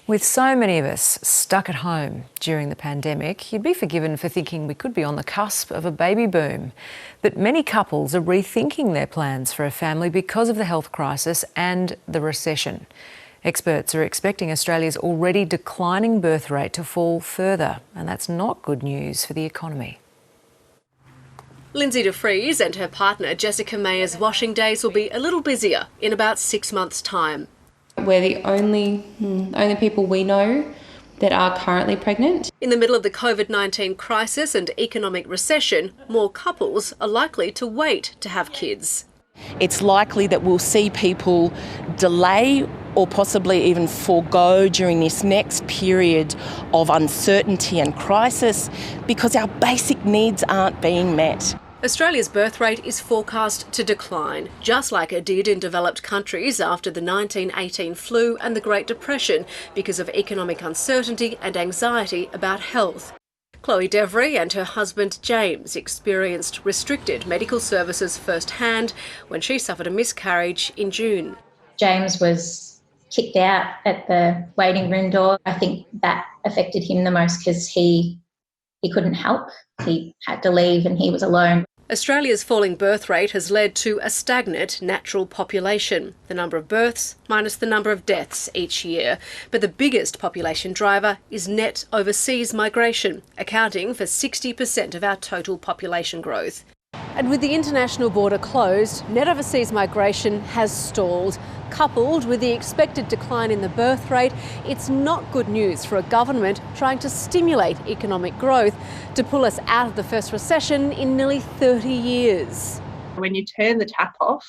With so many of us stuck at home during the pandemic, you'd be forgiven for thinking we could be on the cusp of a baby boom. But many couples are rethinking their plans for a family because of the health crisis and the recession. Experts are expecting Australia's already declining birth rate to fall further, and that's not good news for the economy. Lindsay de Vries and her partner Jessica Mayer's washing days will be a little busier in about 6 months' time. We're the only people we know that are currently pregnant. In the middle of the COVID-19 crisis and economic recession, more couples are likely to wait to have kids. It's likely that we'll see people delay or possibly even forego during this next period of uncertainty and crisis because our basic needs aren't being met. Australia's birth rate is forecast to decline, just like it did in developed countries after the 1918 flu and the Great Depression, because of economic uncertainty and anxiety about health. Chloe Devry and her husband James experienced restricted medical services firsthand when she suffered a miscarriage in June. James was kicked out at the waiting room door. I think that affected him the most because he couldn't help. He had to leave and he was alone. Australia's falling birth rate has led to a stagnant natural population, the number of births minus the number of deaths each year. But the biggest population driver is net overseas migration, accounting for 60% of our total population growth. And with the international border closed, net overseas migration has stalled. Coupled with the expected decline in the birth rate, it's not good news for a government trying to stimulate economic growth to pull us out of the first recession in nearly 30 years. When you turn the tap off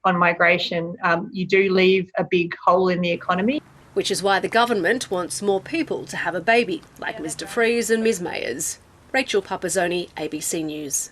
on migration, you do leave a big hole in the economy. Which is why the government wants more people to have a baby, like Ms de Vries and Ms Mayers. Rachel Papazoni, ABC News.